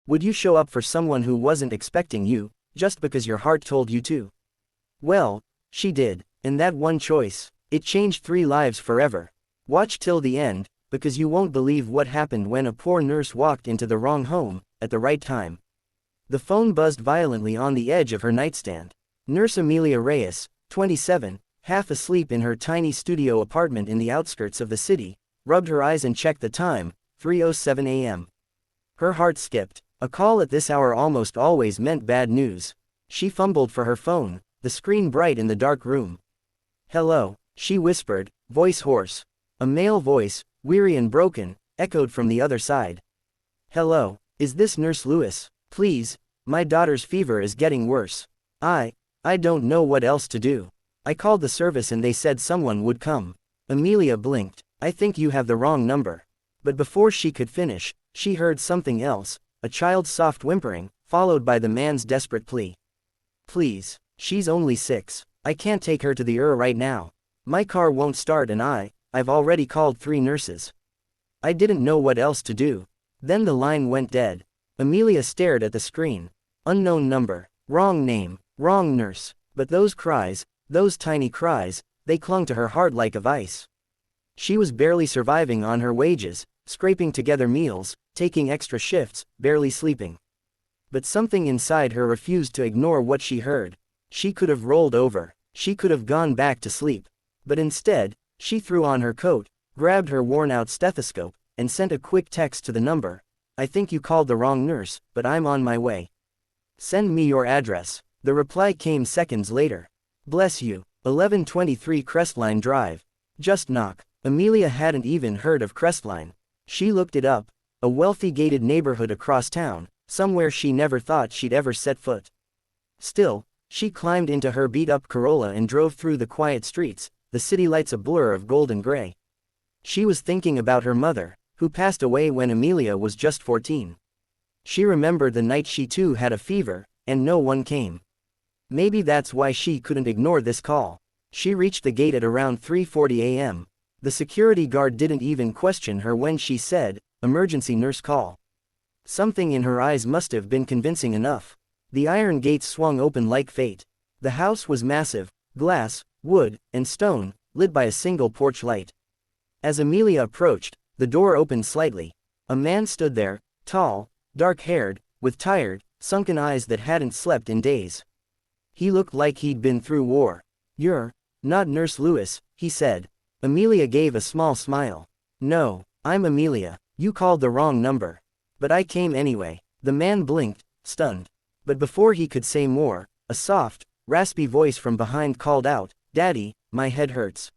Would you show up for someone who wasn't expecting you, just because your heart told you to? Well, she did, and that one choice, it changed 3 lives forever. Watch till the end, because you won't believe what happened when a poor nurse walked into the wrong home, at the right time. The phone buzzed violently on the edge of her nightstand. Nurse Amelia Reyes, 27, half asleep in her tiny studio apartment in the outskirts of the city, rubbed her eyes and checked the time, 3:07 a.m. Her heart skipped. A call at this hour almost always meant bad news. She fumbled for her phone, the screen bright in the dark room. "Hello," she whispered, voice hoarse. A male voice, weary and broken, echoed from the other side. "Hello, is this Nurse Lewis? Please, my daughter's fever is getting worse. I don't know what else to do. I called the service and they said someone would come." Amelia blinked. "I think you have the wrong number." But before she could finish, she heard something else, a child's soft whimpering, followed by the man's desperate plea. "Please, she's only 6. I can't take her to the right now. My car won't start and I've already called 3 nurses. I didn't know what else to do." Then the line went dead. Amelia stared at the screen. Unknown number, wrong name, wrong nurse. But those cries, those tiny cries, they clung to her heart like a vice. She was barely surviving on her wages, scraping together meals, taking extra shifts, barely sleeping. But something inside her refused to ignore what she heard. She could have rolled over. She could have gone back to sleep. But instead, she threw on her coat, grabbed her worn-out stethoscope, and sent a quick text to the number. "I think you called the wrong nurse, but I'm on my way. Send me your address." The reply came seconds later. "Bless you. 1123 Crestline Drive. Just knock." Amelia hadn't even heard of Crestline. She looked it up. A wealthy gated neighborhood across town, somewhere she never thought she'd ever set foot. Still, she climbed into her beat-up Corolla and drove through the quiet streets, the city lights a blur of gold and gray. She was thinking about her mother, who passed away when Amelia was just 14. She remembered the night she too had a fever, and no one came. Maybe that's why she couldn't ignore this call. She reached the gate at around 3:40 a.m. The security guard didn't even question her when she said, "Emergency nurse call." Something in her eyes must have been convincing enough. The iron gates swung open like fate. The house was massive, glass, wood, and stone, lit by a single porch light. As Amelia approached, the door opened slightly. A man stood there, tall, dark-haired, with tired, sunken eyes that hadn't slept in days. He looked like he'd been through war. "You're not Nurse Lewis," he said. Amelia gave a small smile. "No, I'm Amelia. You called the wrong number. But I came anyway." The man blinked, stunned. But before he could say more, a soft, raspy voice from behind called out, "Daddy, my head hurts."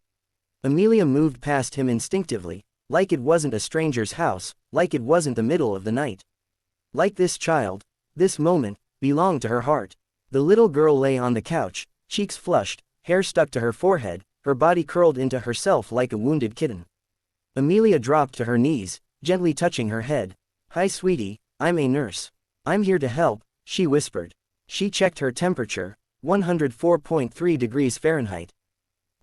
Amelia moved past him instinctively, like it wasn't a stranger's house, like it wasn't the middle of the night. Like this child, this moment, belonged to her heart. The little girl lay on the couch, cheeks flushed, hair stuck to her forehead, her body curled into herself like a wounded kitten. Amelia dropped to her knees, gently touching her head. "Hi sweetie, I'm a nurse. I'm here to help," she whispered. She checked her temperature, 104.3 degrees Fahrenheit.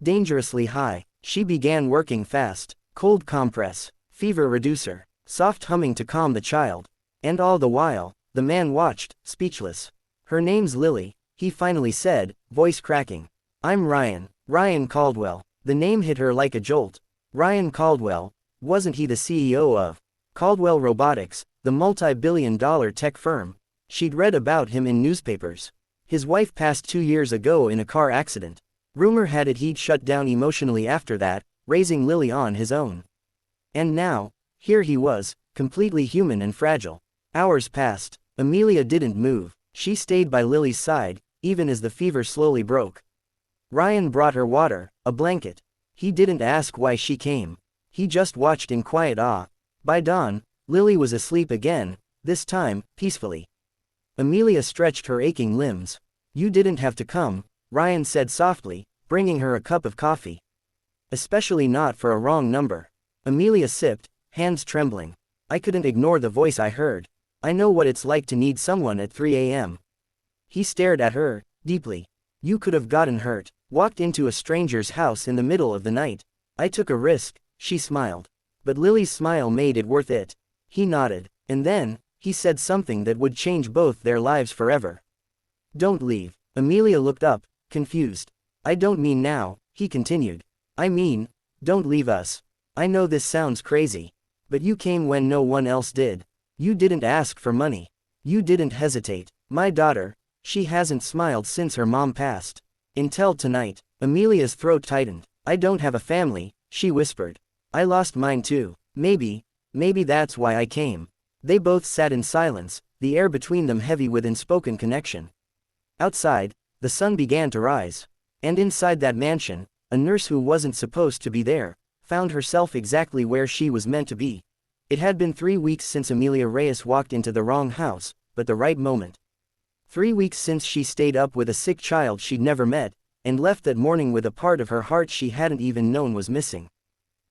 Dangerously high. She began working fast. Cold compress, fever reducer, soft humming to calm the child. And all the while, the man watched, speechless. "Her name's Lily," he finally said, voice cracking. "I'm Ryan Caldwell." The name hit her like a jolt. Ryan Caldwell, wasn't he the CEO of Caldwell Robotics, the multi-billion-dollar tech firm? She'd read about him in newspapers. His wife passed 2 years ago in a car accident. Rumor had it he'd shut down emotionally after that, raising Lily on his own. And now, here he was, completely human and fragile. Hours passed. Amelia didn't move. She stayed by Lily's side, even as the fever slowly broke. Ryan brought her water, a blanket. He didn't ask why she came. He just watched in quiet awe. By dawn, Lily was asleep again, this time, peacefully. Amelia stretched her aching limbs. "You didn't have to come," Ryan said softly, bringing her a cup of coffee. "Especially not for a wrong number." Amelia sipped, hands trembling. "I couldn't ignore the voice I heard. I know what it's like to need someone at 3 a.m. He stared at her, deeply. "You could have gotten hurt, walked into a stranger's house in the middle of the night." "I took a risk," she smiled. But Lily's smile made it worth it. He nodded. "And then, he said something that would change both their lives forever. Don't leave. Amelia looked up, confused. I don't mean now, he continued. I mean, don't leave us. I know this sounds crazy. But you came when no one else did. You didn't ask for money. You didn't hesitate. My daughter, she hasn't smiled since her mom passed. Until tonight. Amelia's throat tightened. I don't have a family, she whispered. I lost mine too. Maybe that's why I came. They both sat in silence, the air between them heavy with unspoken connection. Outside, the sun began to rise. And inside that mansion, a nurse who wasn't supposed to be there, found herself exactly where she was meant to be. It had been 3 weeks since Amelia Reyes walked into the wrong house, but the right moment. 3 weeks since she stayed up with a sick child she'd never met, and left that morning with a part of her heart she hadn't even known was missing.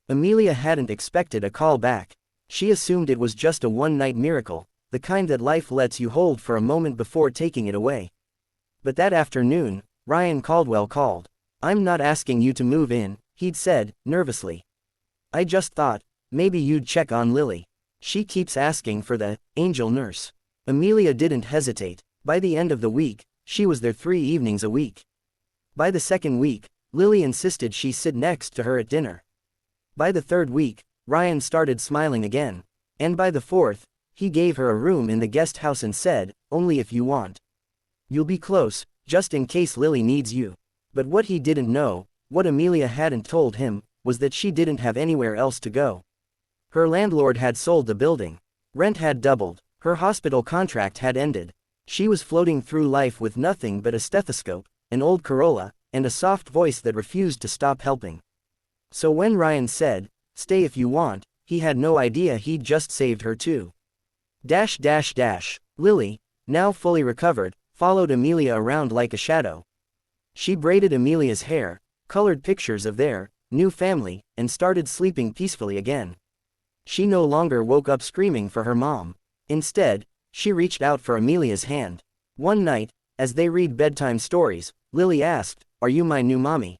Amelia hadn't expected a call back. She assumed it was just a one-night miracle, the kind that life lets you hold for a moment before taking it away. But that afternoon, Ryan Caldwell called. I'm not asking you to move in, he'd said, nervously. I just thought, maybe you'd check on Lily. She keeps asking for the angel nurse. Amelia didn't hesitate. By the end of the week, she was there 3 evenings a week. By the second week, Lily insisted she sit next to her at dinner. By the third week, Ryan started smiling again. And by the fourth, he gave her a room in the guest house and said, only if you want. You'll be close, just in case Lily needs you. But what he didn't know, what Amelia hadn't told him, was that she didn't have anywhere else to go. Her landlord had sold the building. Rent had doubled. Her hospital contract had ended. She was floating through life with nothing but a stethoscope, an old Corolla, and a soft voice that refused to stop helping. So when Ryan said, stay if you want, he had no idea he'd just saved her too. Lily, now fully recovered, followed Amelia around like a shadow. She braided Amelia's hair, colored pictures of their new family, and started sleeping peacefully again. She no longer woke up screaming for her mom. Instead, she reached out for Amelia's hand. One night, as they read bedtime stories, Lily asked, are you my new mommy?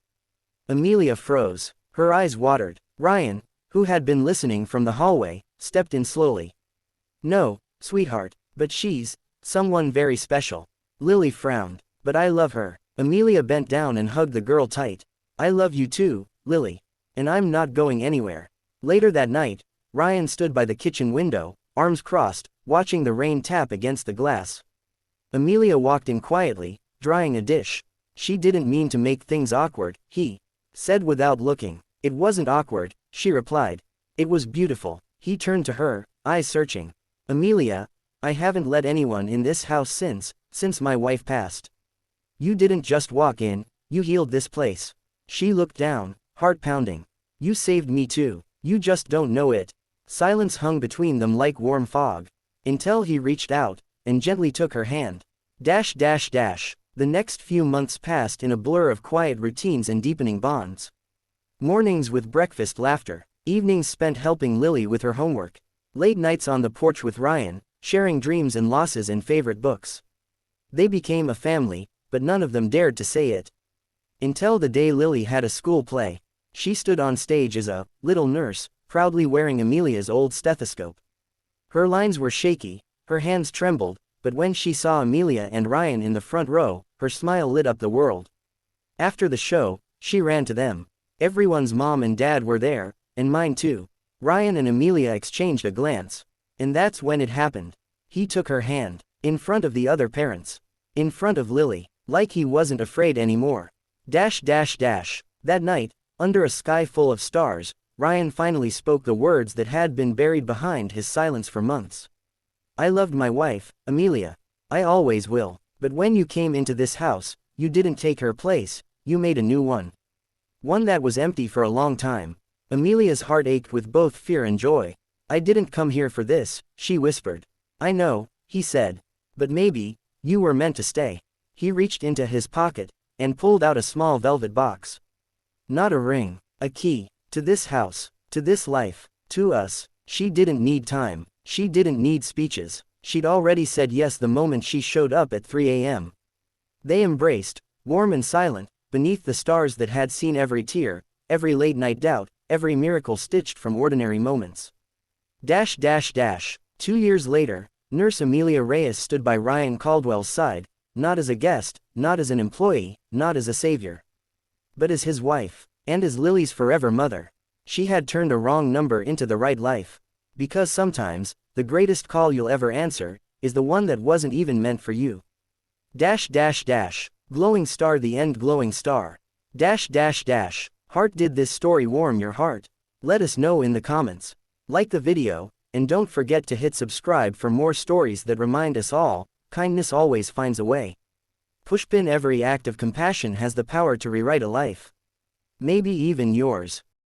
Amelia froze. Her eyes watered. Ryan, who had been listening from the hallway, stepped in slowly. No, sweetheart, but she's someone very special. Lily frowned. But I love her. Amelia bent down and hugged the girl tight. I love you too, Lily. And I'm not going anywhere. Later that night, Ryan stood by the kitchen window, arms crossed, watching the rain tap against the glass. Amelia walked in quietly, drying a dish. She didn't mean to make things awkward, he said without looking. It wasn't awkward, she replied. It was beautiful. He turned to her, eyes searching. Amelia, I haven't let anyone in this house since my wife passed. You didn't just walk in, you healed this place. She looked down, heart pounding. You saved me too. You just don't know it. Silence hung between them like warm fog. Until he reached out, and gently took her hand. The next few months passed in a blur of quiet routines and deepening bonds. Mornings with breakfast laughter. Evenings spent helping Lily with her homework. Late nights on the porch with Ryan, sharing dreams and losses and favorite books. They became a family, but none of them dared to say it. Until the day Lily had a school play. She stood on stage as a little nurse, proudly wearing Amelia's old stethoscope. Her lines were shaky, her hands trembled, but when she saw Amelia and Ryan in the front row, her smile lit up the world. After the show, she ran to them. Everyone's mom and dad were there, and mine too. Ryan and Amelia exchanged a glance. And that's when it happened. He took her hand. In front of the other parents. In front of Lily. Like he wasn't afraid anymore. That night, under a sky full of stars, Ryan finally spoke the words that had been buried behind his silence for months. I loved my wife, Amelia. I always will. But when you came into this house, you didn't take her place, you made a new one. One that was empty for a long time. Amelia's heart ached with both fear and joy. I didn't come here for this, she whispered. I know, he said. But maybe, you were meant to stay. He reached into his pocket, and pulled out a small velvet box. Not a ring, a key, to this house, to this life, to us. She didn't need time, she didn't need speeches. She'd already said yes the moment she showed up at 3 a.m. They embraced, warm and silent, beneath the stars that had seen every tear, every late-night doubt, every miracle stitched from ordinary moments. 2 years later, Nurse Amelia Reyes stood by Ryan Caldwell's side, not as a guest, not as an employee, not as a savior, but as his wife, and as Lily's forever mother. She had turned a wrong number into the right life. Because sometimes, the greatest call you'll ever answer, is the one that wasn't even meant for you. Dash dash dash. Glowing star, the end, glowing star. Dash dash dash. Heart, did this story warm your heart? Let us know in the comments. Like the video, and don't forget to hit subscribe for more stories that remind us all, kindness always finds a way. Pushpin, every act of compassion has the power to rewrite a life. Maybe even yours.